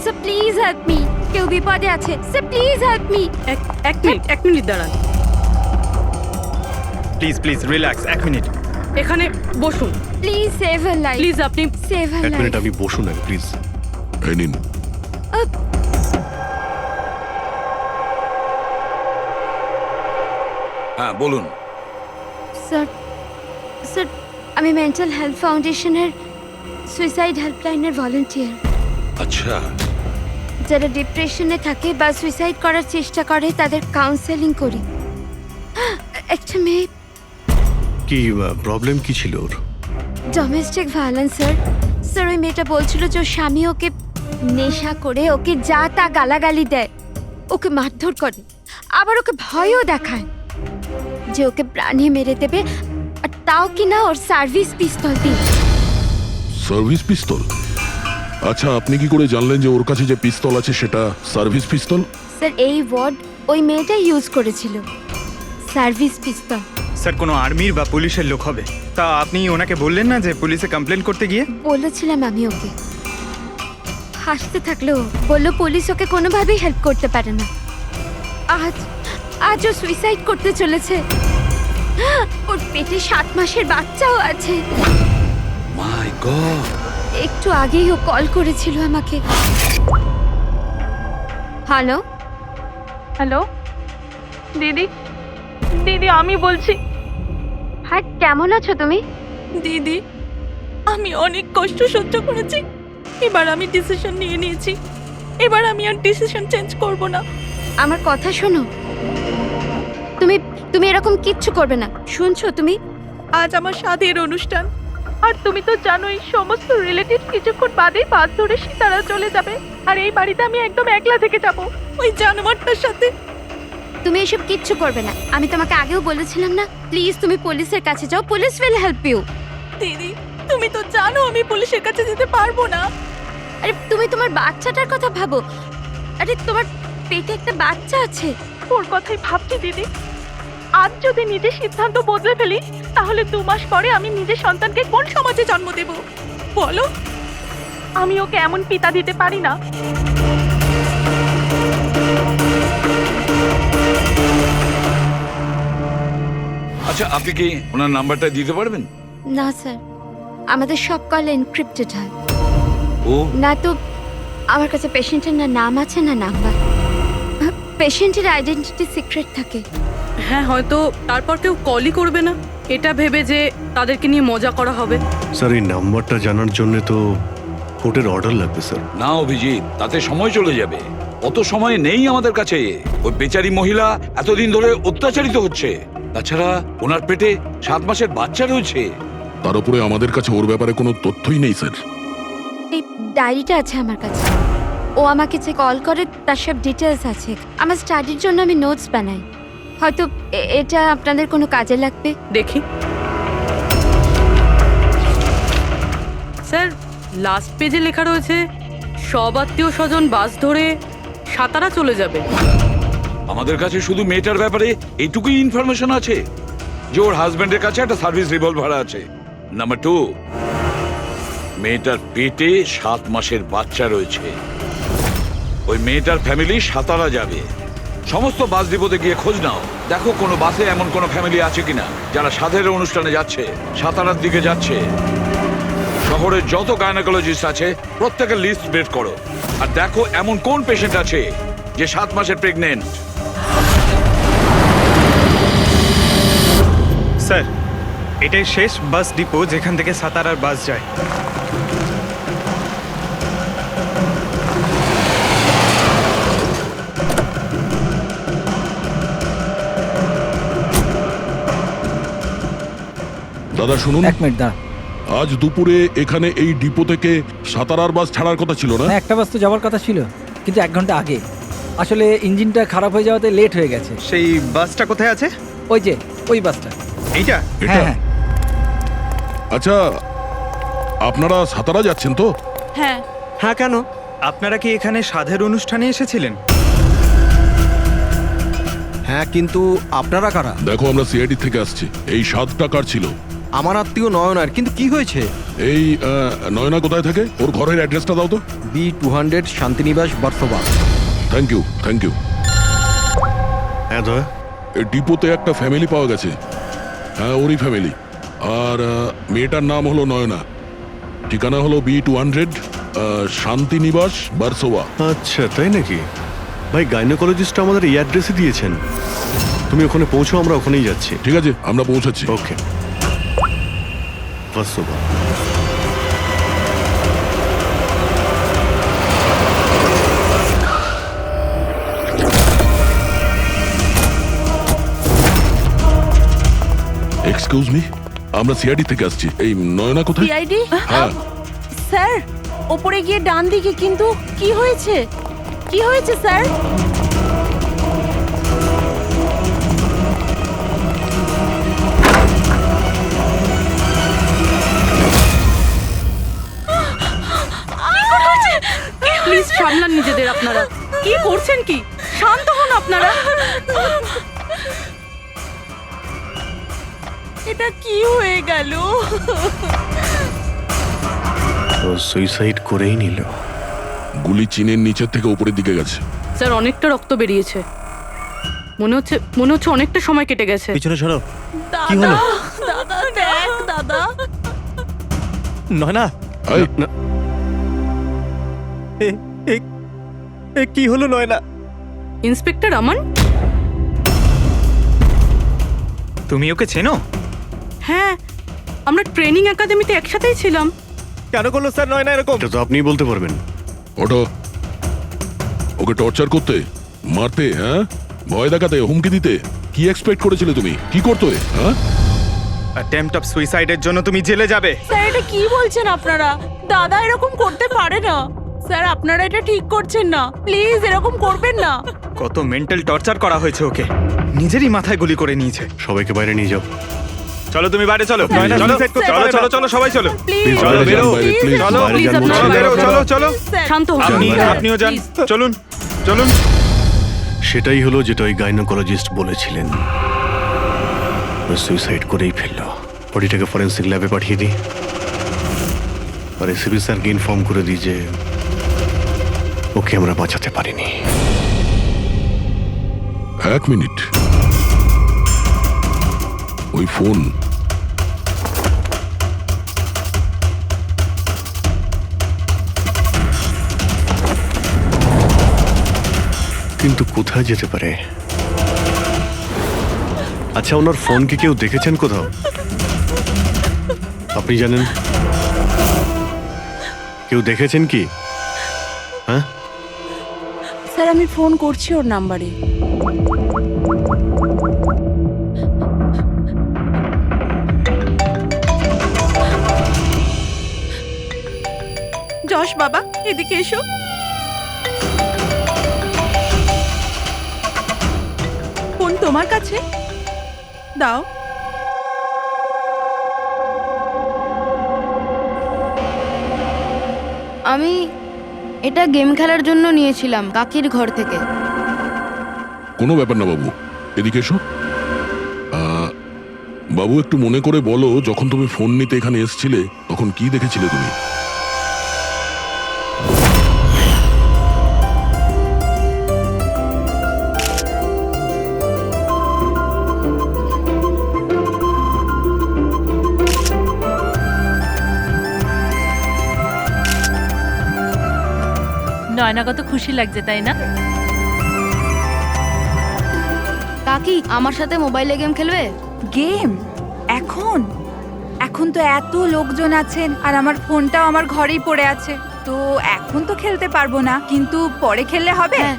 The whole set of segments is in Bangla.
স্যার প্লিজ হেল্প মি, কেউ বিপদে আছে, স্যার প্লিজ হেল্প মি। এক মিনিট দাঁড়ান, প্লিজ প্লিজ রিল্যাক্স, 1 মিনিট। এখানে বসুন please save her life, please. আপনি সেভ হার এক লাইফ। মিনিট আপনি বসুন না প্লিজ। এই নিন। হ্যাঁ বলুন। স্যার স্যার আমি মেন্টাল হেলথ ফাউন্ডেশনের সুইসাইড হেল্পলাইনের ভলান্টিয়ার। আচ্ছা, যারা ডিপ্রেশনে থাকে বা সুইসাইড করার চেষ্টা করে তাদের কাউন্সেলিং করি। একটা মেয়ে কি প্রবলেম কি ছিল ওর? Domestic violence sir. স্যার ওই মেয়েটা বলছিল যে ওর স্বামী ওকে নেশা করে ওকে যা তা গালাগালি দেয়, ওকে মারধর করে, আবার ওকে ভয়ও দেখায় যে ওকে প্রাণে মেরে দেবে, আর তাও কিনা ওর সার্ভিস পিস্তল দিয়ে। সার্ভিস পিস্তল? আচ্ছা, আপনি কি করে জানলেন যে ওর কাছে যে পিস্তল আছে সেটা সার্ভিস পিস্তল? স্যার এই ওয়ার্ড ওই মেয়েটাই ইউজ করেছিল, সার্ভিস পিস্তল। স্যার কোনো আর্মির বা পুলিশের লোক হবে। তা আপনি ওনাকে বললেন না যে পুলিশে কমপ্লেন করতে গিয়ে? বলেছিলাম আমি ওকে, হাসতে থাকলো, বললো পুলিশ ওকে কোনোভাবেই হেল্প করতে পারে না। আজ ও সুইসাইড করতে চলেছে। ওর পেটে 7 মাসের বাচ্চাও আছে। মাই গড। একটু আগেই ও কল করেছিল আমাকে। হ্যালো হ্যালো দিদি, দিদি আমি বলছি। হ্যাঁ কেমন আছো তুমি? দিদি আমি অনেক কষ্ট সহ্য করেছি, এবার আমি ডিসিশন নিয়ে নিয়েছি, এবার আমি আর ডিসিশন চেঞ্জ করব না। আমার কথা শোনো, তুমি এরকম কিচ্ছু করবে না, শুনছো তুমি? আজ আমার সাধের অনুষ্ঠান, আর তুমি তো জানোই সমস্ত রিলেটিভ কিছুক্ষণ বাদেই বাস ধরে সীতারা চলে যাবে, আর এই বাড়িতে আমি একদম একলা থেকে যাব ওই জানোয়ারটার সাথে। তুমি এসব কিচ্ছু করবে না, আমি তোমাকে আগেও বলেছিলাম না? প্লিজ তুমি পুলিশের কাছে যাও, পুলিশ উইল হেল্প ইউ। দিদি তুমি তো জানো আমি পুলিশের কাছে যেতে পারবো না। আরে তুমি তোমার বাচ্চাটার কথা ভাবো, আরে তোমার পেটে একটা বাচ্চা আছে। ওর কথাই ভাবছি দিদি, আজ যদি নিজের সিদ্ধান্ত বদলে ফেলি তাহলে 2 মাস পরে আমি নিজের সন্তানকে কোন সমাজে জন্ম দেব বলো? আমি ওকে এমন পিতা দিতে পারি না। আচ্ছা, আপনি কি ওনার নাম্বারটা দিতে পারবেন? না স্যার, আমাদের সব কল এনক্রিপ্টেড হয়, ও না তো আমার কাছে পেশেন্টের না নাম আছে না নাম্বার। পেশেন্টের আইডেন্টিটি সিক্রেট থাকে। হ্যাঁ হয়তো তারপর কেউ কলই করবে না, এটা ভেবে যে তাদেরকে নিয়ে মজা করা হবে। স্যার এই নাম্বারটা জানার জন্য তো কোর্টের অর্ডার লাগবে স্যার। না অভিজিৎ, তাতে সময় চলে যাবে, অত সময় নেই আমাদের কাছে। ওই বেচারি মহিলা এতদিন ধরে অত্যাচারিত হচ্ছে, তাছাড়া ওনার পেটে 7 মাসের বাচ্চা রয়েছে। তার উপরে আমাদের কাছে ওর ব্যাপারে কোনো তথ্যই নেই স্যার। এই ডায়েরিটা আছে আমার কাছে, ও আমাকে যে কল করে তার সব ডিটেলস আছে। আমার স্টাডির জন্য আমি নোটস বানাই, হয়তো এটা আপনাদের কোনো কাজে লাগবে। দেখি স্যার, লাস্ট পেজে লেখা রয়েছে সব আত্মীয় স্বজন বাস ধরে সাতারা চলে যাবে। আমাদের কাছে শুধু মেয়েটার ব্যাপারে এইটুকুই ইনফরমেশন আছে যে ওর হাজবেন্ডের কাছে একটা সার্ভিস রিভলভার আছে। নাম্বার 2, মেয়েটার পেটে 7 মাসের বাচ্চা রয়েছে। ওই মেয়েটার ফ্যামিলি সাতারা যাবে। সমস্ত বাস ডিপোতে গিয়ে খোঁজ নাও, দেখো কোনো বাসে এমন কোনো ফ্যামিলি আছে কিনা যারা সাধের অনুষ্ঠানে যাচ্ছে, সাতারার দিকে যাচ্ছে। শহরের যত গাইনোকোলজিস্ট আছে প্রত্যেকের লিস্ট বের করো, আর দেখো এমন কোন পেশেন্ট আছে যে 7 মাসের প্রেগনেন্ট। স্যার এটাই শেষ বাস ডিপো যেখান থেকে সাতারার বাস যায়। দাদা শুনুন, 1 মিনিট দাঁড়া। আজ দুপুরে এখানে এই ডিপো থেকে সাতারার বাস ছাড়ার কথা ছিল না? না, একটা বাস তো যাওয়ার কথা ছিল, কিন্তু 1 ঘন্টা আগে। আসলে ইঞ্জিনটা খারাপ হয়ে যাওয়াতে লেট হয়ে গেছে। সেই বাসটা কোথায় আছে? ওই যে ওই বাসটা। এইটা? এটা? হ্যাঁ হ্যাঁ আচ্ছা, আপনারা সাতারা যাচ্ছেন তো? হ্যাঁ। হ্যাঁ কেন? আপনারা কি এখানে সাধের অনুষ্ঠানে এসেছিলেন? হ্যাঁ, কিন্তু আপনারা কারা? দেখো, আমরা সিআইডি থেকে আসছি। এই 7 টাকার ছিল। আমার আত্মীয় নয়নার, কিন্তু কি হয়েছে? এই নয়না কোথায় থাকে? ওর ঘরের অ্যাড্রেসটা দাও তো। B200 Shantinibas Versova. Thank you, thank you. হ্যাঁ দয়া। এই ডিপোতে একটা ফ্যামিলি পাওয়া গেছে। হ্যাঁ, ওরই ফ্যামিলি। আর মেয়েটার নাম হলো নয়না। ঠিকানা হলো B200 শান্তিনিবাস বার্সোবা। আচ্ছা তাই নাকি? ভাই গাইনোকোলজিস্ট আমাদের এই অ্যাড্রেসে দিয়েছেন। তুমি ওখানে পৌঁছো, আমরা ওখানেই যাচ্ছি। ঠিক আছে, আমরা পৌঁছাচ্ছি। ওকে। বার্সোবা। এক্সকিউজ মি, আমরা সিআইডি থেকে আসছি। এই নয়না কোথায়? সিআইডি? হ্যাঁ। স্যার, ওপরে গিয়ে ডান দিকে। কিন্তু কি হয়েছে? কি হয়েছে স্যার? প্লিজ সামলান নিজেদের আপনারা। কি করছেন কি? শান্ত হন আপনারা। এটা কি হয়ে গেল? ও সুইসাইড করেই নিল। গুলি চিনের নিচের থেকে উপরের দিকে গেছে। স্যার, অনেকটা রক্ত বেরিয়েছে। মনে হচ্ছে অনেকটা সময় কেটে গেছে। পিছনে সরো। দাদা, কি হলো? দাদা দেখ দাদা। নয়না, এই, কি হলো নয়না? ইন্সপেক্টর আমান? তুমি ওকে চেনো? হ্যাঁ, আমরা ট্রেনিং একাডেমিতে একসাথেই ছিলাম। কেন করলো স্যার নয়না এরকম? এটা তো আপনিই বলতে পারবেন। ওটো। ওকে টর্চার করতে, মারতে, হ্যাঁ, ভয় দেখাতে, হুমকি দিতে। কি এক্সপেক্ট করেছিলে তুমি? কি করতে? হ্যাঁ, অ্যাটেম্পট অফ সুইসাইডের জন্য তুমি জেলে যাবে। স্যার, এটা কি বলছেন আপনারা? দাদা এরকম করতে পারে না। স্যার, আপনারা এটা ঠিক করছেন না। প্লিজ এরকম করবেন না। কত মেন্টাল টর্চার করা হয়েছে ওকে। নিজেরই মাথায় গুলি করে নিয়েছে। সবাইকে বাইরে নিয়ে যাও। চলো তুমি বাইরে চলো। নয়না, চলো suicide করতে চলো পারে না। চলো চলো সবাই চলো। প্লিজ চলো বাইরে বেরো। যান, বাইরে, please। চলো বাইরে যান, আপনারা চলো বেরো, চলো চলো। শান্ত হন। আপনিও যান। চলুন চলুন। সেটাই হলো যেটা ওই গাইনোকোলজিস্ট বলেছিলেন। সুইসাইড করেই ফেললো। বডিটাকে ফরেন্সিক ল্যাবে পাঠিয়ে দিই, আর এসিপি স্যারকে ইনফর্ম করে দিই যে ওকে আমরা বাঁচাতে পারিনি। 1 মিনিট। ওই ফোন। কিন্তু কোথায় যেতে পারে? আচ্ছা, ওনার ফোন কি কেউ দেখেছেন কোথাও? আপনি জানেন? কেউ দেখেছেন কি? হ্যাঁ, স্যার, আমি ফোন করছি ওর নাম্বারে। যশ বাবা, এদিকে এসো। ফোন তোমার কাছে? দাও। আমি এটা গেম খেলার জন্য নিয়েছিলাম কাকির ঘর থেকে। কোনো ব্যাপার না বাবু, এদিকে এসো। বাবু, একটু মনে করে বলো, যখন তুমি ফোন নিতে এখানে এসেছিলে তখন কি দেখেছিলে তুমি? নয়না কত খুশি লাগছে, তাই না? কাকি আমার সাথে মোবাইলে গেম খেলবে? গেম? এখন? এখন তো এত লোকজন আছেন আর আমার ফোনটাও আমার ঘরেই পড়ে আছে, তো এখন তো খেলতে পারবো না, কিন্তু পরে খেললে হবে। হ্যাঁ।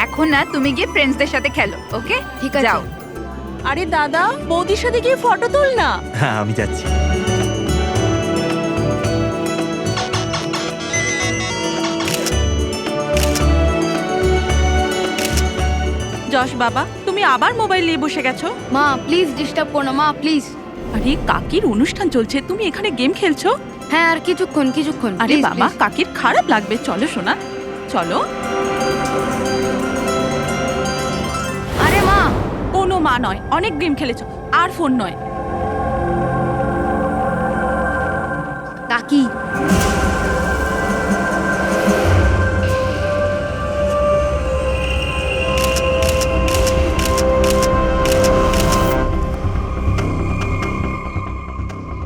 এখন না, তুমি গিয়ে ফ্রেন্ডসদের সাথে খেলো, ওকে? ঠিক আছে। যাও। আরে দাদা, বৌদির সাথে গিয়ে ফটো তুল না। হ্যাঁ, আমি যাচ্ছি। যশ বাবা, তুমি আবার মোবাইল নিয়ে বসে গেছো? মা প্লিজ ডিস্টার্ব করো না মা, প্লিজ। আরে কাকির অনুষ্ঠান চলছে, তুমি এখানে গেম খেলছো? হ্যাঁ, আর কিছুক্ষণ। আরে please, বাবা, please। কাকির খারাপ লাগবে। চলো সোনা, চলো। আরে মা, কোনো মা নয়, অনেক গেম খেলেছো, আর ফোন নয়। কি?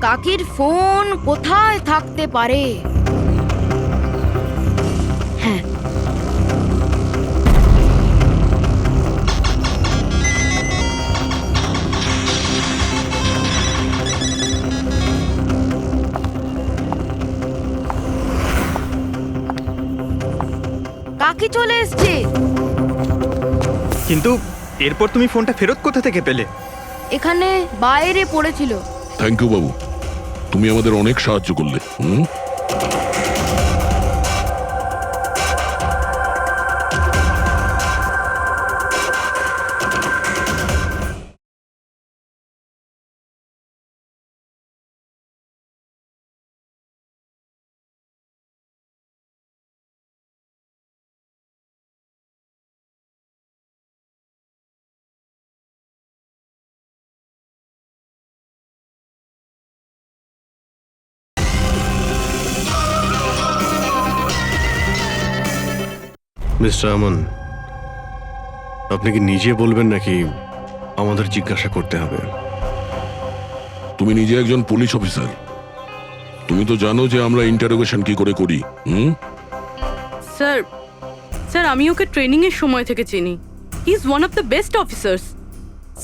কাকির ফোন কোথায় থাকতে পারে? হ্যাঁ, কাকি চলে এসছে। কিন্তু এরপর তুমি ফোনটা ফেরত কোথা থেকে পেলে? এখানে বাইরে পড়েছিল। থ্যাংক ইউ বাবু, তুমি আমাদের অনেক সাহায্য করলে। মিস্টার আমন, আপনি কি নিজে বলবেন নাকি আমাদের জিজ্ঞাসা করতে হবে? তুমি নিজে একজন পুলিশ অফিসার, তুমি তো জানো যে আমরা ইন্টারোগেশন কি করে করি। স্যার স্যার আমি ওকে ট্রেনিং এর সময় থেকে চিনি। He is one of the best officers.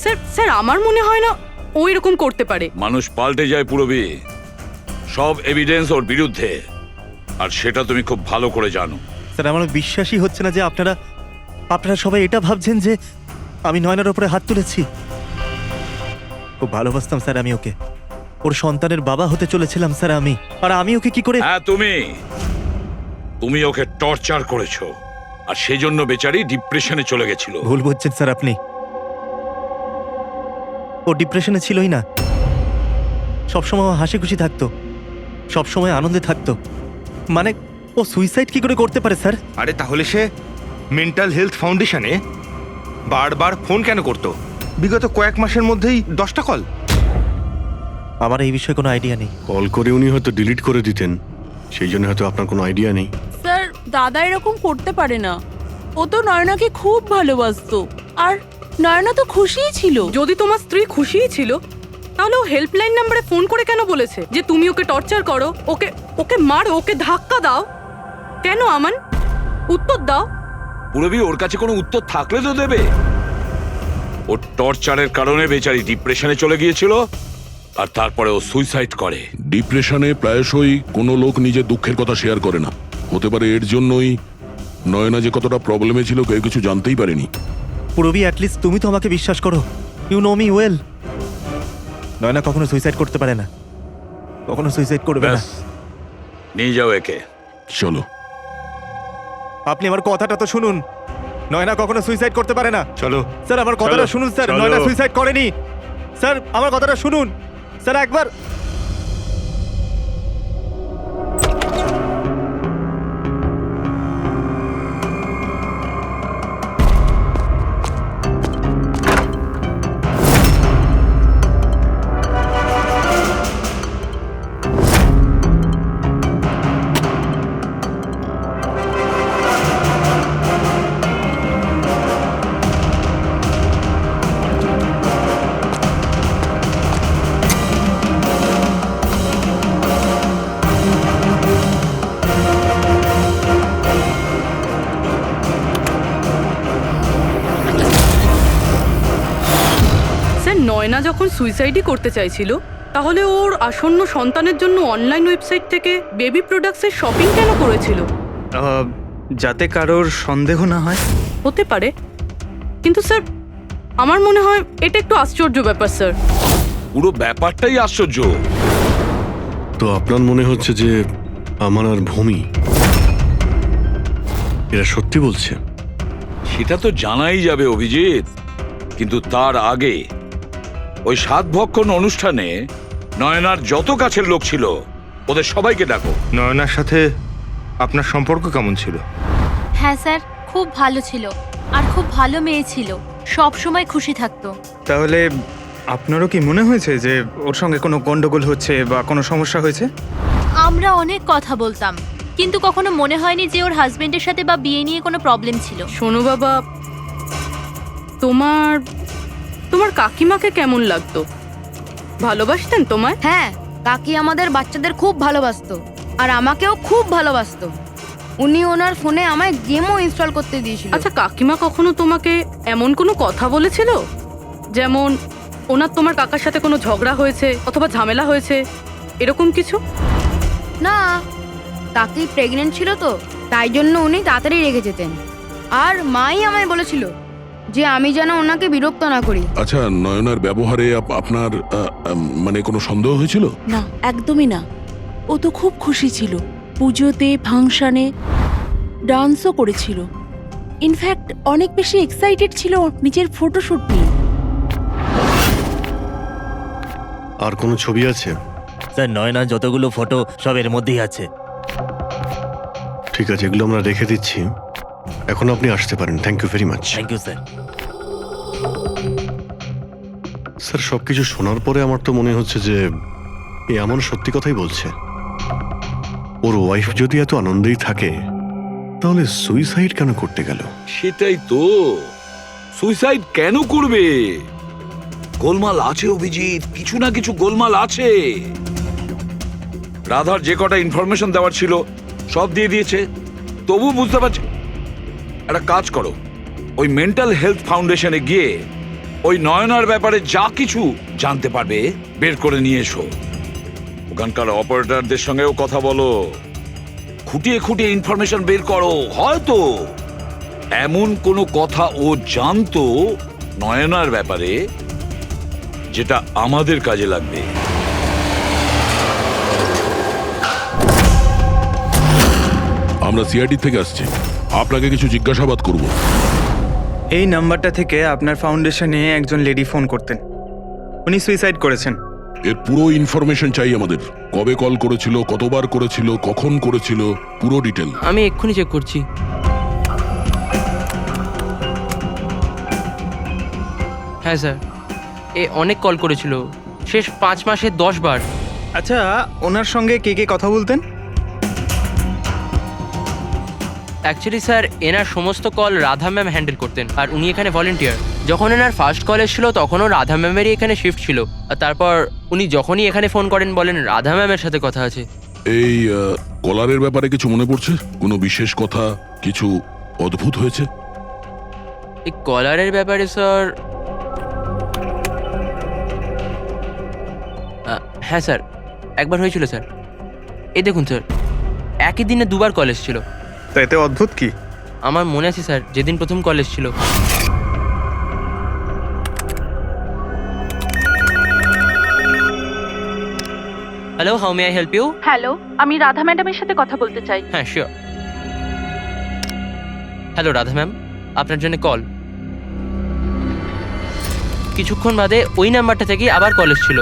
Sir sir আমার মনে হয় না ও এরকম করতে পারে। মানুষ পাল্টে যায় পুরবী, সব এভিডেন্স ওর বিরুদ্ধে, আর সেটা তুমি খুব ভালো করে জানো। স্যার আমার বিশ্বাসই হচ্ছে না যে আপনারা সবাই এটা ভাবছেন যে আমি নয়নার উপরে হাত তুলেছি। খুব ভালোবাসতাম স্যার আমি ওকে, ওর সন্তানের বাবা হতে চলেছিলাম স্যার আমি। আর আমি ওকে কি করে? হ্যাঁ, তুমি ওকে টর্চার করেছো, আর সেজন্য বেচারি ডিপ্রেশনে চলে গেছিল। ভুল বুঝছেন স্যার আপনি, ও ডিপ্রেশনে ছিলই না। সবসময় ও হাসি খুশি থাকতো, সবসময় আনন্দে থাকতো। মানে ও সুইসাইড কি করে করতে পারে স্যার? আরে তাহলে সে মেন্টাল হেলথ ফাউন্ডেশনে বারবার ফোন কেন করতো? বিগত কয়েক মাসের মধ্যেই 10টা কল। আমার এই বিষয়ে কোনো আইডিয়া নেই। কল করে উনি হয়তো ডিলিট করে দিতেন, সেই জন্য হয়তো আপনার কোনো আইডিয়া নেই। স্যার দাদা এরকম করতে পারে না। ও তো নয়নাকে খুব ভালোবাসতো, আর নয়না তো খুশিই ছিল। যদি তোমার স্ত্রী খুশিই ছিল, তাহলে ও হেল্পলাইন নম্বরে ফোন করে কেন বলেছে যে তুমি ওকে টর্চার করো, ওকে মারো, ওকে ধাক্কা দাও? কেন আমান, উত্তর দাও। পুরবী, ওর কাছে কোনো উত্তর থাকলে তো দেবে। ওর টর্চারের কারণে বেচারি ডিপ্রেশনে চলে গিয়েছিল, আর তারপরে ও সুইসাইড করে। ডিপ্রেশনে প্রায়শই কোনো লোক নিজের দুঃখের কথা শেয়ার করে না। হতে পারে এর জন্যই নয়না যে কতটা প্রবলেমে ছিল কেউ কিছু জানতেই পারেনি। পুরবি, অ্যাটলিস্ট তুমি তো আমাকে বিশ্বাস করো। You know me well. Naina কখনো সুইসাইড করতে পারে না, কখনো সুইসাইড করবে না। ব্যাস, নিয়ে যাও একে। চলো। আপনি আমার কথাটা তো শুনুন, নয়না কখনো সুইসাইড করতে পারে না। চলো স্যার আমার কথাটা চলো, শুনুন স্যার, চলো। নয়না সুইসাইড করেনি। স্যার আমার কথাটা শুনুন স্যার একবার। নয়না যখন সুইসাইডই করতে চাইছিল, তাহলে ওর আসন্ন সন্তানের জন্য অনলাইন ওয়েবসাইট থেকে বেবি প্রোডাক্টসের শপিং কেন করেছিল? যাতে কারোর সন্দেহ না হয়। হতে পারে, কিন্তু স্যার আমার মনে হয় এটা একটু আশ্চর্য ব্যাপার স্যার। পুরো ব্যাপারটাই আশ্চর্য। তো আপনার মনে হচ্ছে যে আমার আর ভূমি এরা সত্যি বলছে? সেটা তো জানাই যাবে অভিজিৎ, কিন্তু তার আগে ওই 7 ভক্ষণ অনুষ্ঠানে নয়নার যত কাছের লোক ছিল ওদের সবাইকে ডাকো। নয়নার সাথে আপনার সম্পর্ক কেমন ছিল? হ্যাঁ স্যার, খুব ভালো ছিল, আর খুব ভালো মেয়ে ছিল, সব সময় খুশি থাকতো। তাহলে আপনারও কি মনে হয়েছে যে ওর সঙ্গে কোনো গন্ডগোল হচ্ছে বা কোনো সমস্যা হয়েছে? আমরা অনেক কথা বলতাম, কিন্তু কখনো মনে হয়নি যে ওর হাজবেন্ডের সাথে বা বিয়ে নিয়ে কোনো প্রবলেম ছিল। শোনো বাবা, তোমার তোমার কাকিমাকে কেমন লাগতো? ভালোবাসতেন তোমায়? হ্যাঁ, কাকি আমাদের বাচ্চাদের খুব ভালোবাসতো, আর আমাকেও খুব ভালোবাসতো। উনি ওনার ফোনে আমায় গেমও ইনস্টল করতে দিয়েছিল। আচ্ছা, কাকিমা কখনো তোমাকে এমন কোনো কথা বলেছিল, যেমন ওনার তোমার কাকার সাথে কোনো ঝগড়া হয়েছে অথবা ঝামেলা হয়েছে, এরকম কিছু? না, কাকি প্রেগনেন্ট ছিল তো, তাই জন্য উনি তাড়াতাড়ি রেগে যেতেন। আর মাই আমায় বলেছিল যে আমি যেন ওনাকে বিরক্ত না করি। আচ্ছা, নয়নার ব্যবহারে আপনার মানে কোনো সন্দেহ হয়েছিল? না, একদমই না। ও তো খুব খুশি ছিল, পুজোতে ফাংশনে ডান্সও করেছিল। ইনফ্যাক্ট অনেক বেশি এক্সাইটেড ছিল নিজের ফটোশুট নিয়ে। আর কোনো ছবি আছে? স্যার, নয়না যতগুলো ফটো সব এর মধ্যেই আছে। ঠিক আছে, এগুলো আমরা রেখে দিচ্ছি। এখন আপনি আসতে পারেন। Thank you very much. Thank you sir. Sir, সবকিছু শোনার পরে আমার তো মনে হচ্ছে যে এ এমন সত্যি কথাই বলছে। ওর ওয়াইফ যদি এত আনন্দেই থাকে, তাহলে সুইসাইড কেন করতে গেল? সেটাই তো, সুইসাইড কেন করবে? গোলমাল আছে অভিজিৎ, কিছু না কিছু গোলমাল আছে। রাধার যে কটা ইনফরমেশন দেওয়ার ছিল সব দিয়ে দিয়েছে, তবু বুঝতে পারছি। একটা কাজ করো, ওই মেন্টাল হেলথ ফাউন্ডেশনে গিয়ে ওই নয়নার ব্যাপারে যা কিছু জানতে পারবে বের করে নিয়ে এসো। ওখানকার অপারেটরদের সঙ্গেও কথা বলো, খুঁটিয়ে খুঁটিয়ে ইনফরমেশন বের করো। হয়তো এমন কোনো কথা ও জানতো নয়নার ব্যাপারে যেটা আমাদের কাজে লাগবে। আমরা সিআইডি থেকে আসছি, আপনাকে কিছু জিজ্ঞাসাবাদ করব। এই নাম্বারটা থেকে আপনার ফাউন্ডেশনে একজন লেডি ফোন করতেন, উনি সুইসাইড করেছেন। এর পুরো ইনফরমেশন চাই আমাদের। কবে কল করেছিল, কতবার করেছিল, কখন করেছিল, পুরো ডিটেল। আমি এক্ষুনি চেক করছি। হ্যাঁ স্যার, এ অনেক কল করেছিল, শেষ 5 মাসে 10 বার। আচ্ছা, ওনার সঙ্গে কে কে কথা বলতেন? অ্যাকচুয়ালি স্যার, এনার সমস্ত কল রাধা ম্যাম হ্যান্ডেল করতেন, আর উনি এখানে ভলেন্টিয়ার। যখন এনার ফার্স্ট কল এসেছিল তখনও রাধা ম্যামেরই এখানে শিফট ছিল, আর তারপর উনি যখনই এখানে ফোন করেন বলেন রাধা ম্যামের সাথে কথা আছে। এই কলারের ব্যাপারে কিছু মনে পড়ছে? কোনো বিশেষ কথা, কিছু অদ্ভুত হয়েছে? এই কলারের ব্যাপারে স্যার, হ্যাঁ স্যার, একবার হয়েছিল স্যার। এই দেখুন স্যার, একই দিনে 2 বার কল এসেছিল। তো এতে অদ্ভুত কি? আমার মনে আছে স্যার, যেদিন প্রথম কল এসেছিল। Hello, how may I help you? Hello, আমি রাধা ম্যাডামের সাথে কথা বলতে চাই। হ্যাঁ, শিওর। হ্যালো রাধা ম্যাম, আপনার জন্য কল। কিছুক্ষণ বাদে ওই নাম্বারটা থেকে আবার কল এসেছিল।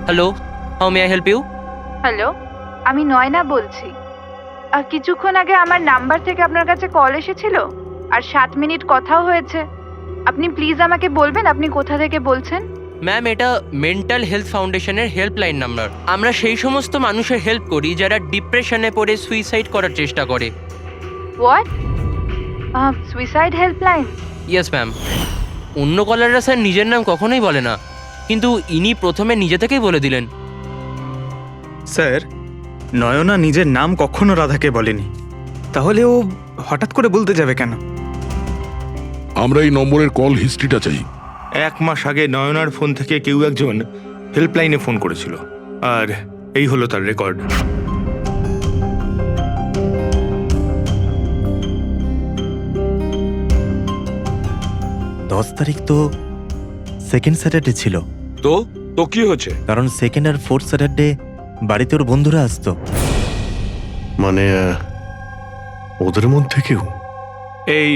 Hello, how may I help you? Hello, আমি নয়না বলছি। আর কিছুক্ষণ আগে আমার নাম্বার থেকে আপনার কাছে কল এসেছিল, আর 7 মিনিট কথাও হয়েছে। আপনি প্লিজ আমাকে বলবেন আপনি কোথা থেকে বলছেন? ম্যাম, এটা মেন্টাল হেলথ ফাউন্ডেশনের হেল্পলাইন নাম্বার। আমরা সেই সমস্ত মানুষের হেল্প করি যারা ডিপ্রেশনে পড়ে সুইসাইড করার চেষ্টা করে। What? Suicide helpline? Yes ma'am. অন্য কলাররা স্যার নিজের নাম কখনোই বলে না, কিন্তু ইনি প্রথমে নিজে থেকেই বলে দিলেন। স্যার, নয়না নিজের নাম কখনো রাধাকে বলেনি, তাহলে ও হঠাৎ করে বলতে যাবে কেন? আমরা এই নম্বরের কল হিস্ট্রিটা চাই। 1 মাস আগে নয়নার ফোন থেকে কেউ একজন হেল্পলাইনে ফোন করেছিল, আর এই হলো তার রেকর্ড। 10 তারিখ তো সেকেন্ড স্যাটারডে ছিল। তো তো কি হচ্ছে? কারণ সেকেন্ড আর ফোর্থ স্যাটারডে বাড়িতে ওর বন্ধুরা আসতো। মানে ওদের মধ্যে কেউ? এই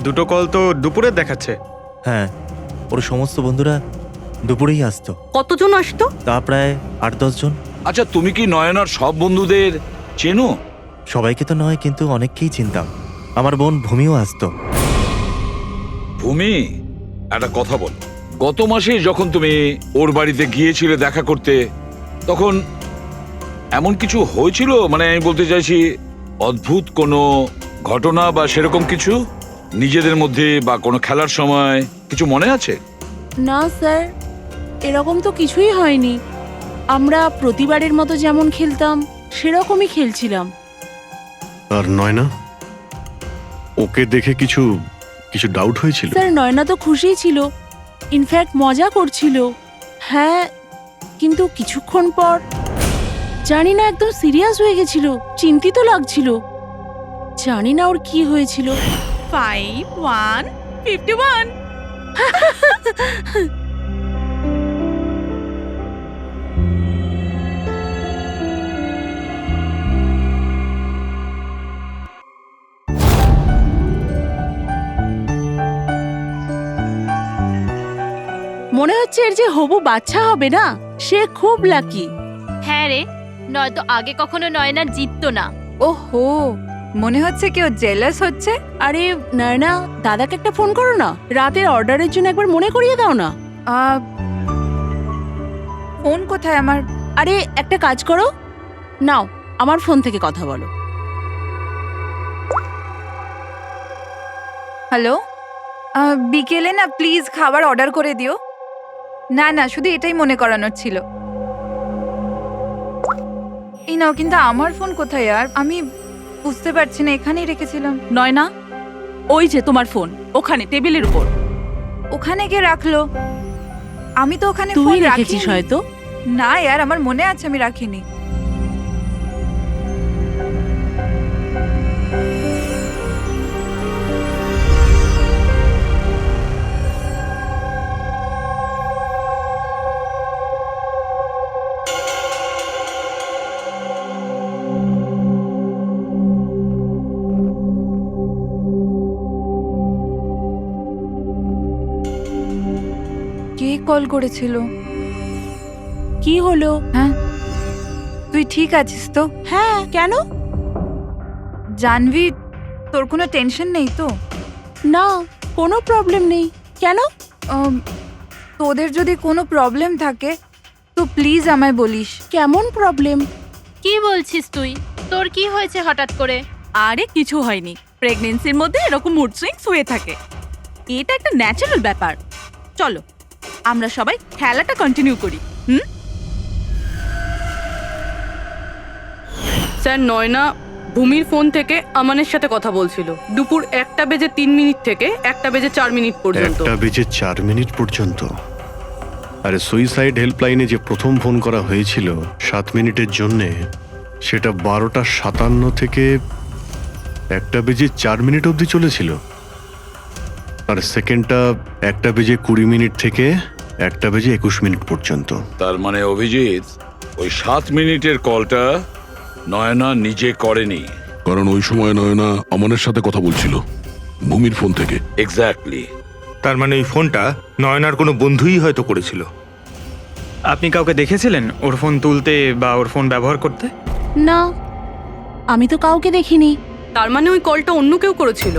দুটো কল তো দুপুরে দেখাচ্ছে। হ্যাঁ, ওর সমস্ত বন্ধুরা দুপুরেই আসতো। কতজন আসতো? তা প্রায় 8-10 জন। আচ্ছা, তুমি কি নয়নার সব বন্ধুদের চেনো? সবাইকে তো নয়, কিন্তু অনেককেই চিনতাম। আমার বোন ভূমিও আসতো। ভূমি, একটা কথা বল। গত মাসে যখন তুমি ওর বাড়িতে গিয়েছিলে দেখা করতে, তখন এমন কিছু হয়েছিল, মানে আমি বলতে চাইছি অদ্ভুত কোনো ঘটনা বা সেরকম কিছু নিজেদের মধ্যে বা কোনো খেলার সময় কিছু মনে আছে? না স্যার, এরকম তো কিছুই হয়নি। আমরা প্রতিবারের মতো যেমন খেলতাম সেরকমই খেলছিলাম। আর নয়না, ওকে দেখে কিছু কিছু ডাউট হয়েছিল? স্যার নয়না তো খুশিই ছিল, ইনফ্যাক্ট মজা করছিল। হ্যাঁ, কিন্তু কিছুক্ষণ পর জানি না একদম সিরিয়াস হয়ে গেছিল, চিন্তিত লাগছিল। জানি না ওর কি হয়েছিল। 5151 মনে হচ্ছে এর যে হবু বাচ্চা হবে না, সে খুব লাকি। হ্যাঁ রে, নয়তো আগে কখনো নয়না জিততো না। ওহো, মনে হচ্ছে কেউ জেলাস হচ্ছে। আরে নয়না, দাদাকে একটা ফোন করো না, রাতের অর্ডারের জন্য একবার মনে করিয়ে দাও না। ফোন কোথায় আমার? আরে একটা কাজ করো, নাও আমার ফোন থেকে কথা বলো। হ্যালো, বিকেলে না প্লিজ খাবার অর্ডার করে দিও। না না, শুধু এটাই মনে করানোর ছিল। এই নাও, কিন্তু আমার ফোন কোথায়? আর আমি বুঝতে পারছি না, এখানেই রেখেছিলাম। নয়না, ওই যে তোমার ফোন ওখানে টেবিলের উপর। ওখানে কে রাখলো? আমি তো ওখানে তুই ফোন রেখেছিস রাখিনি। হয়তো। না यार, আমার মনে আছে আমি রাখিনি। কে কল করেছিল? কি হলো? হ্যাঁ, তুই ঠিক আছিস তো? হ্যাঁ, কেন? জানবি, তোর কোনো টেনশন নেই তো? না, কোনো প্রবলেম নেই। কেন? তোদের যদি কোনো প্রবলেম থাকে তো প্লিজ আমায় বলিস। কেমন প্রবলেম? কি বলছিস তুই? তোর কি হয়েছে হঠাৎ করে? আরে কিছু হয়নি, প্রেগন্যান্সির মধ্যে এরকম মুড সুইংস হয়ে থাকে, এটা একটা ন্যাচারাল ব্যাপার। চলো আমরা সবাই খেলাটা কন্টিনিউ করি। স্যার, নয়না ভূমির ফোন থেকে আমানের সাথে কথা বলছিল দুপুর 1:03 থেকে 1:04 পর্যন্ত। 1:04 পর্যন্ত? আরে সুইসাইড হেল্পলাইনে যে প্রথম ফোন করা হয়েছিল 7 মিনিটের জন্যে, সেটা 12:57 থেকে 1:04 অবধি চলেছিল। আর সেকেন্ডটা 1:20 থেকে 1:21 পর্যন্ত। তার মানে অভিজিৎ, ওই 7 মিনিটের কলটা নয়না নিজে করেনি। কারণ ওই সময় নয়না আমানের সাথে কথা বলছিল ভূমির ফোন থেকে। এক্স্যাক্টলি। তার মানে ওই ফোনটা নয়নার কোনো বন্ধুই হয়তো করেছিল। আপনি কাউকে দেখেছিলেন ওর ফোন তুলতে বা ওর ফোন ব্যবহার করতে? না, আমি তো কাউকে দেখিনি। তার মানে ওই কলটা অন্য কেউ করেছিল।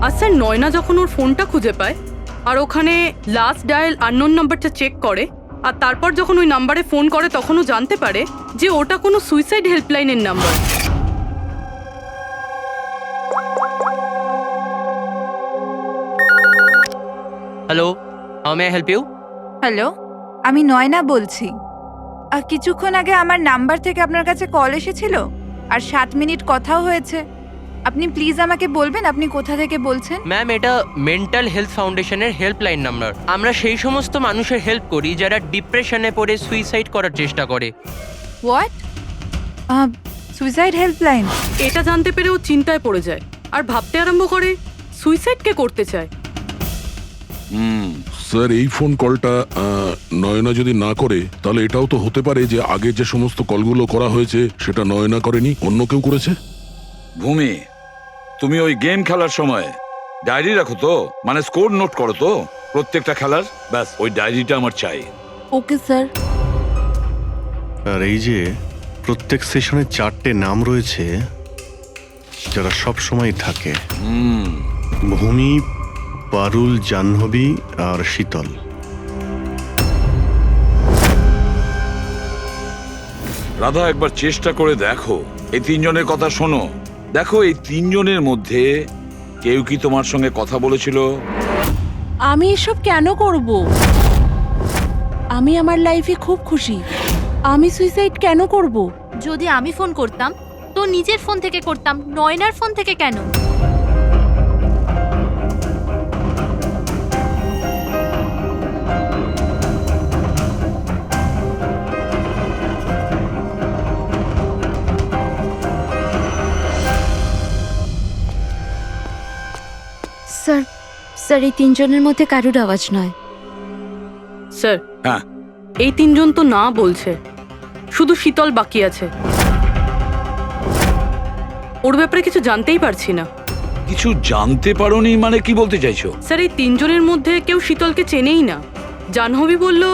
আর স্যার, নয়না যখন ওর ফোনটা খুঁজে পায় আর ওখানে লাস্ট ডায়াল আননোন নাম্বারটা চেক করে, আর তারপর যখন ওই নাম্বারে ফোন করে তখন ও জানতে পারে যে ওটা কোনো সুইসাইড হেল্পলাইনের number. Hello, how may I help you? Hello, আমি নয়না বলছি। কিছুক্ষণ আগে আমার নাম্বার থেকে আপনার কাছে কল এসেছিল আর 7 মিনিট কথাও হয়েছে। আপনি প্লিজ আমাকে বলবেন আপনি কোথা থেকে বলছেন? ম্যাম, এটা মেন্টাল হেলথ ফাউন্ডেশনের হেল্পলাইন নাম্বার। আমরা সেই সমস্ত মানুষের হেল্প করি যারা ডিপ্রেশনে পড়ে সুইসাইড করার চেষ্টা করে। হোয়াট? Suicide helpline? এটা জানতে পেরে ও চিন্তায় পড়ে যায় আর ভাবতে আরম্ভ করে সুইসাইড কে করতে চায়। স্যার, এই ফোন কলটা নয়না যদি না করে তাহলে এটাও তো হতে পারে যে আগে যে সমস্ত কলগুলো করা হয়েছে সেটা নয়না করেনি, অন্য কেউ করেছে। ভূমি, তুমি ওই গেম খেলার সময় ডায়েরি রাখো তো? মানে স্কোর নোট করো তো প্রত্যেকটা খেলার? ব্যাস, ওই ডায়েরিটা আমার চাই। Okay sir. আর এই যে প্রত্যেক সেশনে 4টে নাম রয়েছে যারা সব সময় থাকে: ভূমি, পারুল, জাহ্নবী আর শীতল। রাধা, একবার চেষ্টা করে দেখো। এই তিনজনের কথা শোনো। দেখো, এই তিনজনের মধ্যে কেউ কি তোমার সঙ্গে কথা বলেছিল? আমি এসব কেন করব? আমি আমার লাইফে খুব খুশি। আমি সুইসাইড কেন করব? যদি আমি ফোন করতাম তো নিজের ফোন থেকে করতাম, নয়নার ফোন থেকে কেন? স্যার স্যার এই তিনজনের মধ্যে কারুর আওয়াজ নয়। স্যার, হ্যাঁ, এই তিনজন তো না বলছে, শুধু শীতল বাকি আছে। ওর ব্যাপারে কিছু জানতেই পারছি না। কিছু জানতে পারোনি মানে কি বলতে চাইছো? স্যার, এই তিনজনের মধ্যে কেউ শীতলকে চেনেই না। জাহ্নবী বলল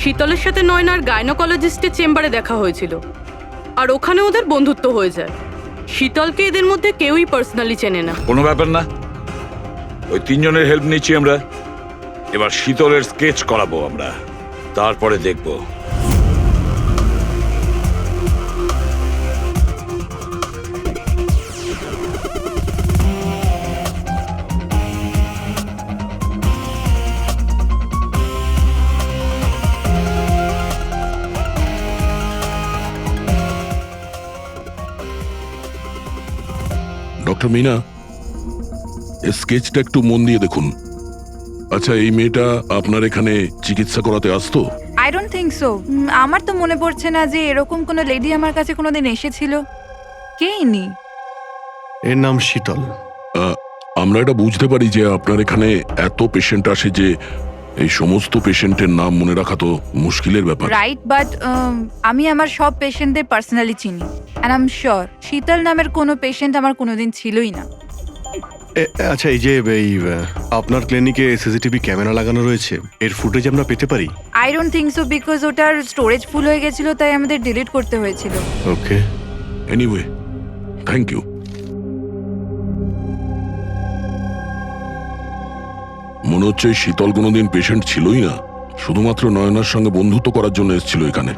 শীতলের সাথে নয়নার গাইনোকোলজিস্টের চেম্বারে দেখা হয়েছিল, আর ওখানে ওদের বন্ধুত্ব হয়ে যায়। শীতলকে এদের মধ্যে কেউই পার্সোনালি চেনে না। কোনো ব্যাপার না, ওই তিনজনের হেল্প নিচ্ছি আমরা। এবার শীতলের স্কেচ করাবো আমরা, তারপরে দেখবো। ডক্টর মিনা, এই স্কেচটা একটু মন দিয়ে দেখুন। আচ্ছা, এই মেয়েটা আপনার এখানে চিকিৎসা করাতে আসতো? I don't think so. আমার তো মনে পড়ছে না যে এরকম কোনো লেডি আমার কাছে কোনোদিন এসেছিল। কে ইনি? এর নাম শীতল। আমরা এটা বুঝতে পারি যে আপনার এখানে এত পেশেন্ট আসে যে এই সমস্ত পেশেন্টের নাম মনে রাখা তো মুশকিলের ব্যাপার। রাইট, বাট আমি আমার সব পেশেন্টদের পার্সোনালি চিনি, অ্যান্ড আই এম শিওর শীতল নামের কোনো পেশেন্ট আমার কোনোদিন ছিলই না। আচ্ছা, এই যে আপনার ক্লিনিকে সিসিটিভি ক্যামেরা লাগানো রয়েছে, এর ফুটেজ আমরা পেতে পারি? I don't think so, because ওটার স্টোরেজ ফুল হয়ে গেছিল, তাই আমাদের ডিলিট করতে হয়েছিল। ওকে, এনিওয়ে, থ্যাংক ইউ। মনে হচ্ছে এই শীতল কোনোদিন পেশেন্ট ছিলই না, শুধুমাত্র নয়নার সঙ্গে বন্ধুত্ব করার জন্য এসেছিল এখানে।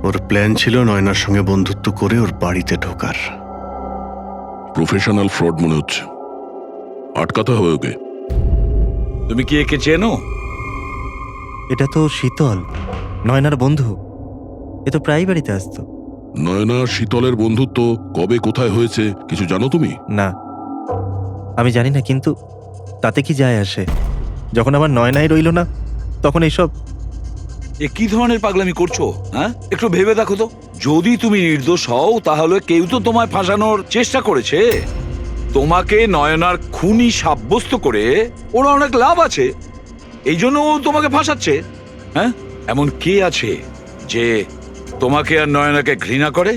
ওর প্ল্যান ছিল নয়নার সঙ্গে বন্ধুত্ব করে ওর বাড়িতে ঢোকার। প্রফেশনাল ফ্রড মনে হচ্ছে, আটকাতে হবে ওকে। তুমি কি একে চেনো? এটা তো শীতল, নয়নার বন্ধু। এ তো প্রায় বাড়িতে আসতো। নয়না শীতলের বন্ধুত্ব কবে কোথায় হয়েছে কিছু জানো তুমি? না, আমি জানি না, কিন্তু তাতে কি যায় আসে? যখন আমার নয়নাই রইল না, তখন এইসব। এ কি ধরনের পাগলামি করছো? হ্যাঁ, একটু ভেবে দেখো তো। যদি তুমি নির্দোষ হও তাহলে কেউ তো তোমায় ফাঁসানোর চেষ্টা করেছে। তোমাকে নয়নার খুনি সাব্যস্ত করে ওরা অনেক লাভ আছে, এই জন্য ও তোমাকে ফাঁসাচ্ছে। হ্যাঁ, এমন কে আছে যে তোমাকে আর নয়নাকে ঘৃণা করে?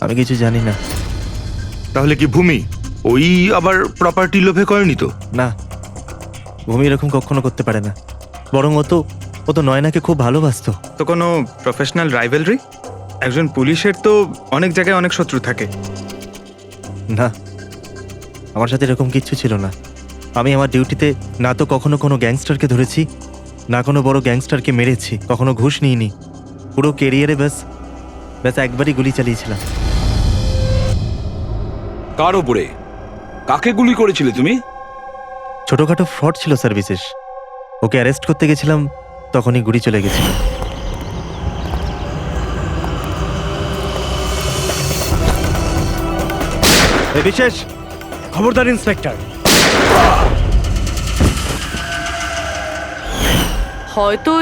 আমি কিছু জানি না। তাহলে কি ভূমি ওই আবার প্রপার্টি লোভে করেনি তো? না, ভূমি এরকম কখনো করতে পারে না। বরং ও তো নয়নাকে খুব ভালোবাসতো। তো কোনো প্রফেশনাল রাইভেলরি? একজন পুলিশের তো অনেক জায়গায় অনেক শত্রু থাকে। না, আমার সাথে এরকম কিচ্ছু ছিল না। আমি আমার ডিউটিতে না তো কখনো কোনো গ্যাংস্টারকে ধরেছি, না কোনো বড় গ্যাংস্টারকে মেরেছি, কখনো ঘুষ নিইনি। পুরো কেরিয়ারে ব্যাস একবারই গুলি চালিয়েছিলাম। কার উপরে? কাকে গুলি করেছিলে তুমি? ছোটখাটো ফ্রড ছিল স্যার, বিশেষ। ওকে অ্যারেস্ট করতে গেছিলাম, তখনই গুলি চলে গেছিল। বিশেষ খবরদার ইন্সপেক্টর। হয়তো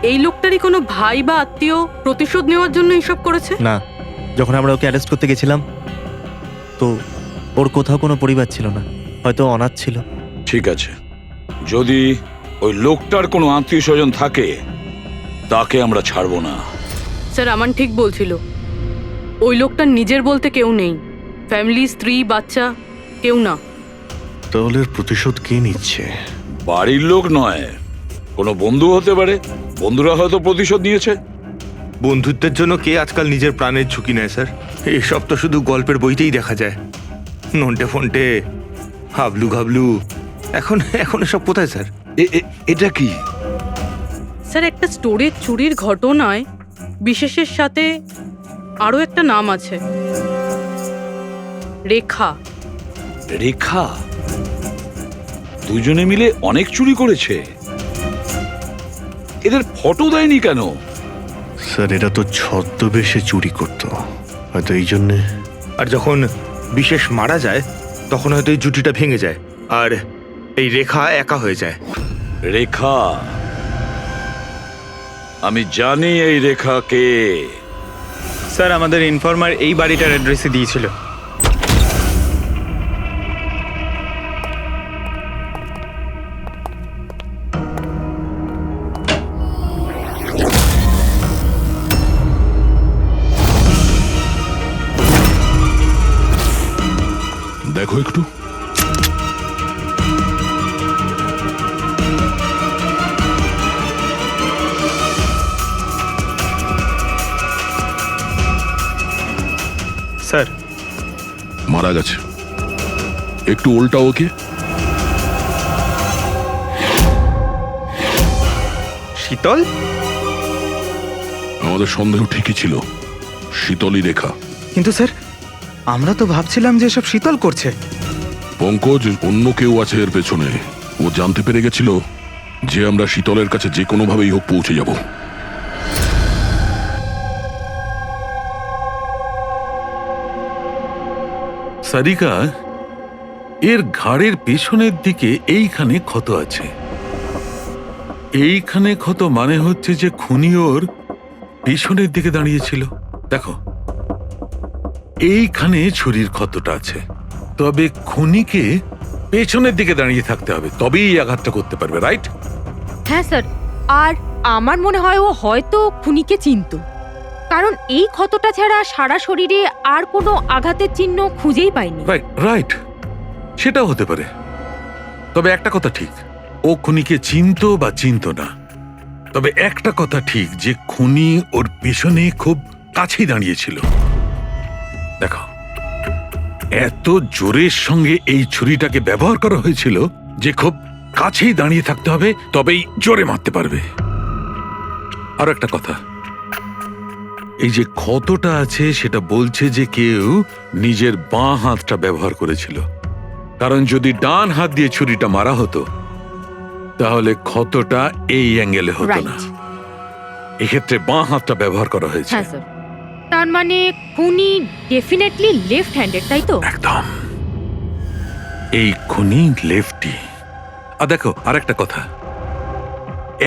এই লোকটারই কোনো ভাই বা আত্মীয় প্রতিশোধ নেওয়ার জন্য এসব করেছে। না, যখন আমরা ওকে অ্যারেস্ট করতে গেছিলাম তো ওর কোথাও কোনো পরিবার ছিল না, হয়তো অনাথ ছিল। ঠিক আছে, যদি ওই লোকটার কোনো আত্মীয় স্বজন থাকে তাকে আমরা ছাড়বো না। স্যার, আমান ঠিক বলছিল, ওই লোকটার নিজের বলতে কেউ নেই, ফ্যামিলি, স্ত্রী, বাচ্চা কেউ না। তাহলে প্রতিশোধ কে নিচ্ছে? বাড়ির লোক নয়, কোনো বন্ধু হতে পারে। বন্ধুরা হয়তো প্রতিশোধ নিয়েছে। বন্ধুত্বের জন্য কে আজকাল নিজের প্রাণের ঝুঁকি নেয় স্যার? এসব তো শুধু গল্পের বইতেই দেখা যায়। নন্টে ফন্টে, হাবলু ঘাবলু, এখন এসব কোথায় স্যার? এটা কি? স্যার, একটা স্টোরের চুরির ঘটনায় বিশেষের সাথে আরও একটা নাম আছে, রেখা। রেখা? দুজনে মিলে অনেক চুরি করেছে। এদের ফটো দেয়নি কেন? স্যার এরা তো ছদ্মবেশে চুরি করতো, হয়তো এই জন্যে। আর যখন বিশেষ মারা যায় তখন হয়তো এই জুটিটা ভেঙে যায় আর এই রেখা একা হয়ে যায়। রেখা? আমি জানি এই রেখা কে। স্যার আমাদের ইনফর্মার এই বাড়িটার অ্যাড্রেসে দিয়েছিল। দেখো একটু। স্যার মারা গেছে। একটু উল্টা ওকে। শীতল? আমাদের সন্দেহ ঠিকই ছিল, শীতলই রেখা। কিন্তু স্যার আমরা তো ভাবছিলাম যে সব শীতল করছে। পঙ্কজ, অন্য কেউ আছে এর পেছনে। ও জানতে পেরে গেছিল যে আমরা শীতলের কাছে যে কোনোভাবেই হোক পৌঁছে যাব। সারিকা, এর ঘাড়ের পেছনের দিকে এইখানে ক্ষত আছে। এইখানে ক্ষত মানে হচ্ছে যে খুনি ওর পেছনের দিকে দাঁড়িয়েছিল। দেখো, এইখানে ছুরির ক্ষতটা আছে। তবে খুনিকে পেছনের দিকে দাঁড়িয়ে থাকতে হবে, তবেই এই আঘাতটা করতে পারবে, রাইট? হ্যাঁ স্যার, আর আমার মনে হয় ও হয়তো খুনিকে চিনতো, কারণ এই ক্ষতটা ছাড়া সারা শরীরে আর কোনো আঘাতের চিহ্ন খুঁজেই পাইনি। রাইট রাইট, সেটাও হতে পারে। তবে একটা কথা ঠিক, ও খুনিকে চিনতো বা চিনতো না, তবে একটা কথা ঠিক যে খুনি ওর পেছনে খুব কাছেই দাঁড়িয়েছিল। দেখো, এত জোরের সঙ্গে এই ছুরিটাকে ব্যবহার করা হয়েছিল যে খুব কাছেই দাঁড়িয়ে থাকতে হবে, তবেই জোরে মারতে পারবে। আর একটা কথা, এই যে ক্ষতটা আছে সেটা বলছে যে কেউ নিজের বাঁ হাতটা ব্যবহার করেছিল, কারণ যদি ডান হাত দিয়ে ছুরিটা মারা হতো তাহলে ক্ষতটা এই অ্যাঙ্গেলে হতো না। এক্ষেত্রে বাঁ হাতটা ব্যবহার করা হয়েছে। হ্যাঁ স্যার, তার মানে খুনি ডেফিনেটলি লেফট হ্যান্ডেড, তাই তো? একদম, এই খুনি লেফটি। আর দেখো, আর একটা কথা,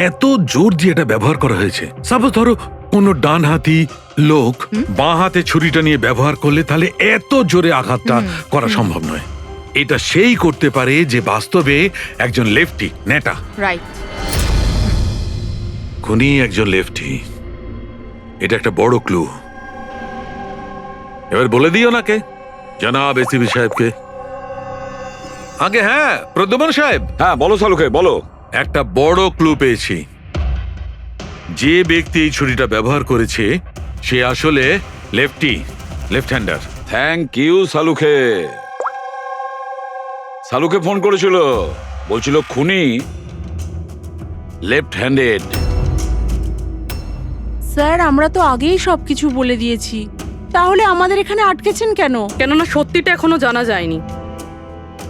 এত জোর দিয়ে এটা ব্যবহার করা হয়েছে। সাপোজ ধরো কোনো ডান হাতি লোক বাঁ হাতে ছুরিটা নিয়ে ব্যবহার করলে তাহলে এত জোরে আঘাতটা করা সম্ভব নয়। এটা সেই করতে পারে যে বাস্তবে একজন লেফটি নেতা। রাইট। খুনি একজন লেফটি, এটা একটা বড় ক্লু। এবার বলে দিও নাকে জনাব এসিপি সাহেবকে। আগে হ্যাঁ, প্রদ্যুম্ন সাহেব। হ্যাঁ বলো সালুকে, বলো। একটা বড় ক্লু পেয়েছি। যে ব্যক্তি এই ছুরিটা ব্যবহার করেছে সে আসলে লেফট হ্যান্ডার। থ্যাংক ইউ সালুকে। সালুকে ফোন করেছিল, বলছিল খুনি লেফট হ্যান্ডেড। স্যার আমরা তো আগেই সবকিছু বলে দিয়েছি, তাহলে আমাদের এখানে আটকেছেন কেন? কেননা সত্যিটা এখনো জানা যায়নি।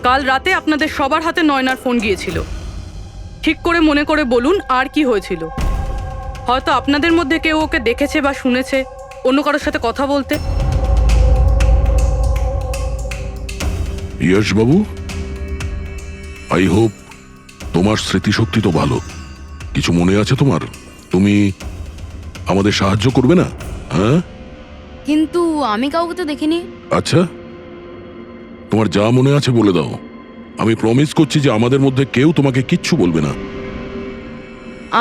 কাল রাতে আপনাদের সবার হাতে নয়নার ফোন গিয়েছিল। ঠিক করে মনে করে বলুন আর কি হয়েছিল। হয়তো আপনাদের মধ্যে কেউ ওকে দেখেছে বা শুনেছে অন্য কারোর সাথে কথা বলতে। ইয়শ বাবু, আই হোপ তোমার স্মৃতিশক্তি তো ভালো। কিছু মনে আছে তোমার? তুমি আমাদের সাহায্য করবে না? হ্যাঁ, কিন্তু আমি কাউকে তো দেখিনি। আচ্ছা, তোমার যা মনে আছে বলে দাও। আমি প্রমিস করছি যে আমাদের মধ্যে কেউ তোমাকে কিচ্ছু বলবে না।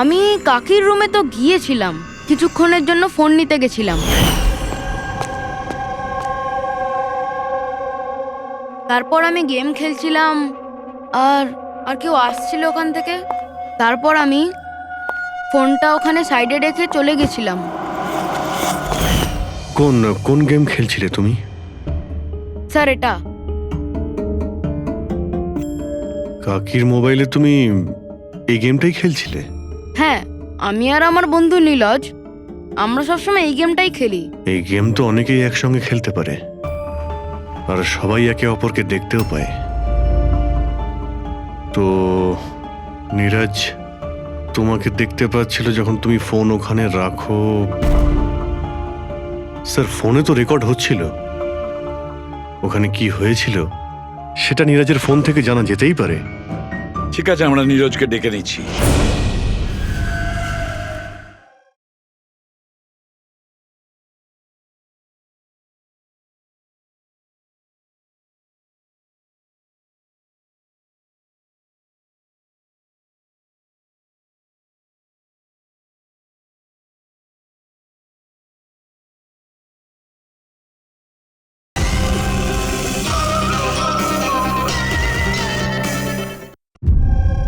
আমি কাকির রুমে তো গিয়েছিলাম, কিছুক্ষণের জন্য ফোন নিতে গেছিলাম। তারপর আমি গেম খেলছিলাম আর কেউ আসছিল ওখান থেকে। তারপর আমি ফোনটা ওখানে সাইডে রেখে চলে গেছিলাম। কোন গেম খেলছিলে তুমি? স্যার এটা কাকির মোবাইলে তুমি এই গেমটাই খেলছিলে? হ্যাঁ, আমি আর আমার বন্ধু নীলজ আমরা সবসময় এই গেমটাই খেলি। এই গেম তো অনেকেই একসঙ্গে খেলতে পারে, আর সবাই একে অপরকে দেখতেও পায়। তো নীরজ তোমাকে দেখতে পাচ্ছিল যখন তুমি ফোন ওখানে রাখো। স্যার, ফোনে তো রেকর্ড হচ্ছিল। ওখানে কি হয়েছিল সেটা নীরজের ফোন থেকে জানা যেতেই পারে। ঠিক আছে, আমরা নীরজকে ডেকে নিচ্ছি।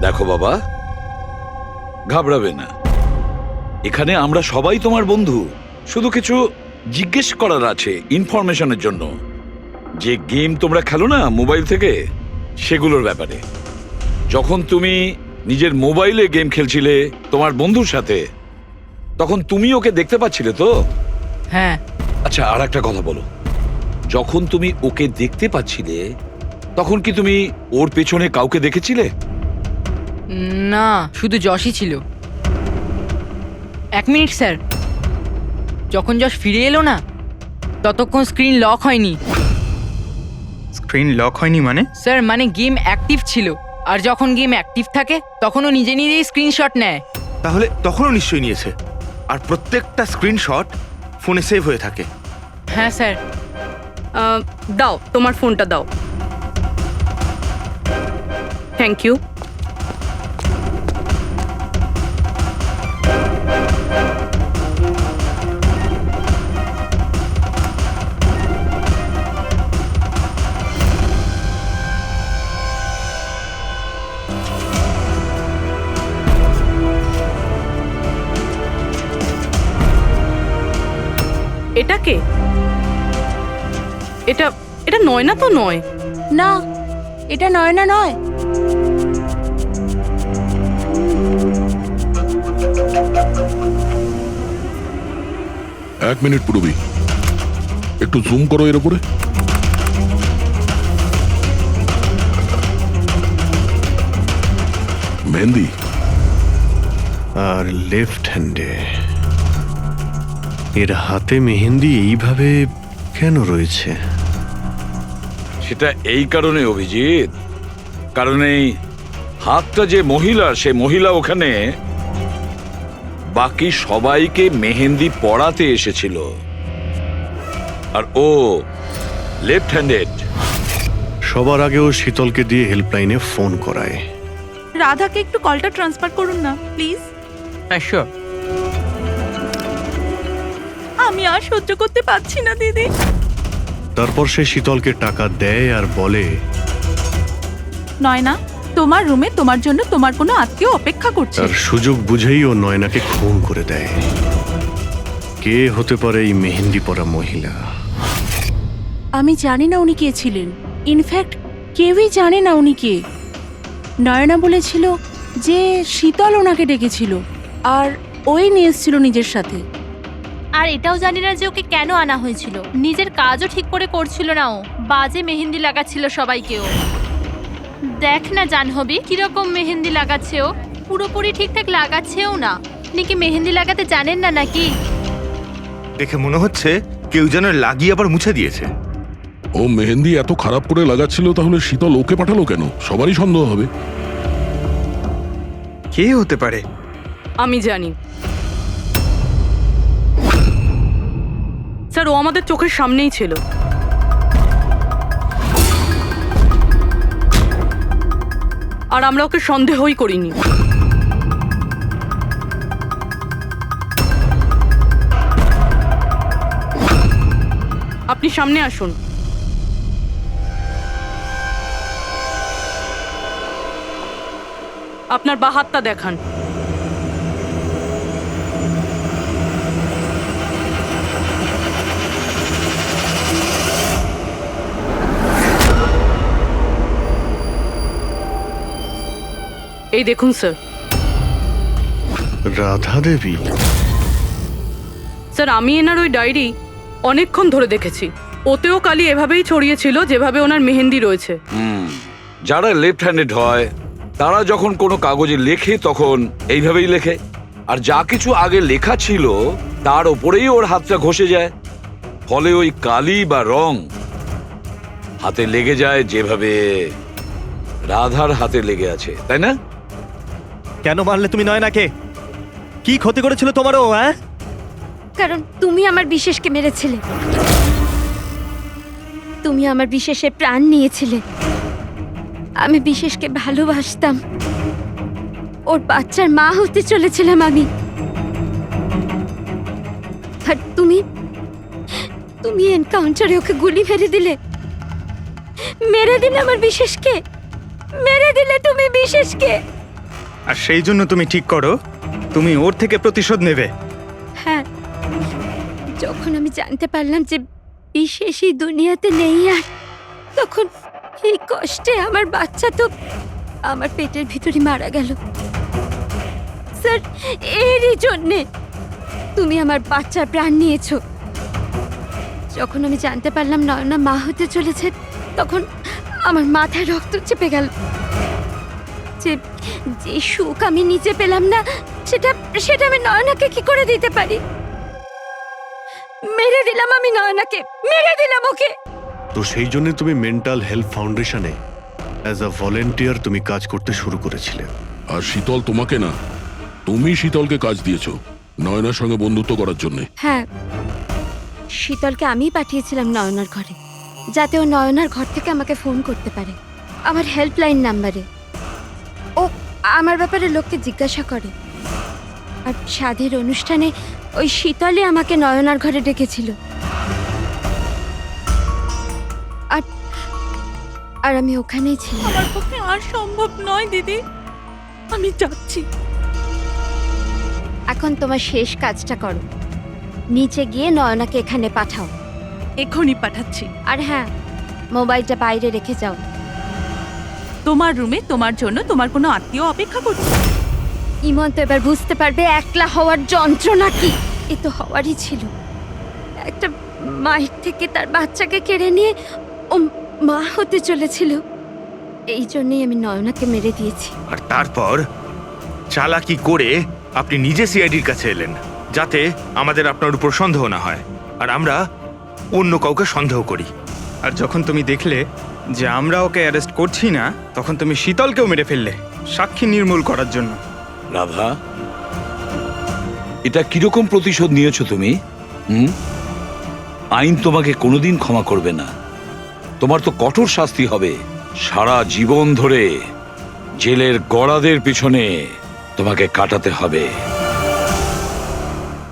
দেখো বাবা, ঘাবড়াবে না। এখানে আমরা সবাই তোমার বন্ধু। শুধু কিছু জিজ্ঞেস করার আছে ইনফরমেশনের জন্য। যে গেম তোমরা খেলো না মোবাইল থেকে, সেগুলোর ব্যাপারে। যখন তুমি নিজের মোবাইলে গেম খেলছিলে তোমার বন্ধুর সাথে, তখন তুমি ওকে দেখতে পাচ্ছিলে তো? হ্যাঁ। আচ্ছা, আর একটা কথা বলো, যখন তুমি ওকে দেখতে পাচ্ছিলে তখন কি তুমি ওর পেছনে কাউকে দেখেছিলে? না, শুধু যশই ছিল। 1 মিনিট স্যার, যখন যশ ফিরে এলো না ততক্ষণ স্ক্রিন লক হয়নি। স্ক্রিন লক হয়নি মানে? স্যার, মানে গেম অ্যাক্টিভ ছিল, আর যখন গেম অ্যাক্টিভ থাকে তখন ও নিজে নিজেই স্ক্রিনশট নেয়। তাহলে তখনও নিশ্চয়ই নিয়েছে, আর প্রত্যেকটা স্ক্রিনশট ফোনে সেভ হয়ে থাকে। হ্যাঁ স্যার। দাও, তোমার ফোনটা দাও। Thank you. এটা কে? এটা এটা নয়না তো নয়। না, এটা নয়না নয়। এক মিনিট পুরবি, একটু জুম করো এর উপরে। মেহেন্দি আর লেফট হ্যান্ডে এর হাতে মেহেন্দি এইভাবে কেন রয়েছে? সেটা এই কারণে অভিজিৎ, কারণ এই হাতটা যে মহিলার, সে মহিলা ওখানে বাকি সবাইকে মেহেন্দি পড়াতে এসেছিল, আর ও লেফট হ্যান্ডেড। সবার আগে ও শীতলকে দিয়ে হেল্পলাইনে ফোন করায়। রাধাকে একটু কলটা ট্রান্সফার করুন না প্লিজ। হ্যাঁ শিওর। আমি আর সহ্য করতে পারছি না দিদি। তারপর সে শীতলকে টাকা দেয় আর বলে, নয়না, তোমার রুমে তোমার জন্য তোমার কোনো আত্মীয় অপেক্ষা করছে। তার সুযোগ বুঝেই ও নয়নাকে খুন করে দেয়। কে হতে পারে এই মেহেন্দি পরা মহিলা? আমি জানি না উনি কে ছিলেন। ইনফ্যাক্ট কেউই জানে না উনি কে। নয়না বলেছিল যে শীতল ওনাকে ডেকেছিল, আর ওই নিয়ে এসেছিল নিজের সাথে। আর এটাও জানি না যে ওকে কেন আনা হয়েছিল। নিজের কাজও ঠিক করে করছিল না, ও বাজে মেহেন্দি লাগাচ্ছিল সবাইকেও। দেখ না জাহ্নবী, কিরকম মেহেন্দি লাগাচ্ছে ও। পুরোপুরি ঠিকঠাক লাগাচ্ছেও না। আপনি কি মেহেন্দি লাগাতে জানেন না নাকি? দেখে মনে হচ্ছে কেউ যেন লাগিয়ে আবার মুছে দিয়েছে। ও মেহেন্দি এত খারাপ করে লাগাচ্ছিল, তাহলে শীতল ওকে পাঠালো কেন? সবারই সন্দেহ হবে। কে হতে পারে? আমি জানি স্যার, ও আমাদের চোখের সামনেই ছিল। আর আমরা ওকে সন্দেহই করিনি। আপনি সামনে আসুন। আপনার বা হাতটা দেখান। এই দেখুন স্যার। রাধা দেবী? স্যার আমি এনার ওই ডায়েরি অনেকক্ষণ ধরে দেখেছি। ওতেও কালি এভাবেই ছড়িয়েছিল যেভাবে ওনার মেহেন্দি রয়েছে। যারা লেফট হ্যান্ডেড হয় তারা যখন কোনো কাগজে লেখে তখন এইভাবেই লেখে, আর যা কিছু আগে লেখা ছিল তার ওপরেই ওর হাতটা ঘষে যায়, ফলে ওই কালি বা রং হাতে লেগে যায় যেভাবে রাধার হাতে লেগে আছে, তাই না? কেন মারলে তুমি নয়নাকে? কি ক্ষতি করেছিল তোমারও? হ্যাঁ, কারণ তুমি আমার বিশেষকে মেরেছিলে। তুমি আমার বিশেষের প্রাণ নিয়েছিলে। আমি বিশেষকে ভালোবাসতাম। ওর বাচ্চার মা হতে চলেছিলাম আমি। আর তুমি তুমি এনকাউন্টারে ওকে গুলি মেরে দিলে। মেরে দিলে আমার বিশেষকে, মেরে দিলে তুমি বিশেষকে। আর সেই জন্য তুমি ঠিক করো তুমি ওর থেকে প্রতিশোধ নেবে। হ্যাঁ, যখন আমি জানতে পারলাম যে বিশেষই দুনিয়াতে নেই আর, তখন এই কষ্টে আমার বাচ্চা তো আমার পেটের ভিতরে মারা গেল। স্যার, এরই জন্যে তুমি আমার বাচ্চার প্রাণ নিয়েছো। যখন আমি জানতে পারলাম নয়না মা হতে চলেছে, তখন আমার মাথায় রক্ত চেপে গেল। যে যে সুখ আমি নিজে পেলাম না, সেটা সেটা আমি নয়নাকে কি করে দিতে পারি? মেরে দিলাম আমি নয়নাকে, মেরে দিলাম ওকে। তো সেই জন্য তুমি মেন্টাল হেলথ ফাউন্ডেশনে অ্যাজ আ ভলেন্টিয়ার তুমি কাজ করতে শুরু করেছিলে। আর শীতল তোমাকে না, তুমি শীতলকে কাজ দিয়েছো নয়নার সঙ্গে বন্ধুত্ব করার জন্য। হ্যাঁ, শীতলকে আমি পাঠিয়েছিলাম নয়নার ঘরে, যাতে ও নয়নার ঘর থেকে আমাকে ফোন করতে পারে আমার হেল্পলাইন নাম্বারে। ও আমার ব্যাপারে লোককে জিজ্ঞাসা করে। আর সাধের অনুষ্ঠানে ওই শীতলই আমাকে নয়নার ঘরে ডেকেছিল। আর আর আমি ওখানেই ছিলাম। আমার পক্ষে আর সম্ভব নয় দিদি, আমি যাচ্ছি। এখন তোমার শেষ কাজটা করো, নিচে গিয়ে নয়নাকে এখানে পাঠাও। এখনই পাঠাচ্ছি। আর হ্যাঁ, মোবাইলটা বাইরে রেখে যাও। তোমার রুমে তোমার জন্য তোমার কোনো আত্মীয় অপেক্ষা করছে। ইমন তো এবার বুঝতে পারবে একলা হওয়ার যন্ত্রণা কি। এ তো হওয়ারই ছিল। একটা মায়ের থেকে তার বাচ্চাকে কেড়ে নিয়ে ও মা হতে চলেছিল। এই জন্যই আমি নয়নাকে মেরে দিয়েছি। আর তারপর চালাকি করে আপনি নিজে সিআইডির কাছে এলেন, যাতে আমাদের আপনার উপর সন্দেহ না হয় আর আমরা অন্য কাউকে সন্দেহ করি। আর যখন তুমি দেখলে যে আমরা ওকে অ্যারেস্ট করছি না, তখন তুমি শীতলকেও মেরে ফেললে সাক্ষী নির্মূল করার জন্য। রাধা, এটা কিরকম প্রতিশোধ নিয়েছো তুমি? আইন তোমাকে কোনোদিন ক্ষমা করবে না। তোমার তো কঠোর শাস্তি হবে। সারা জীবন ধরে জেলের গড়াদের পিছনে তোমাকে কাটাতে হবে।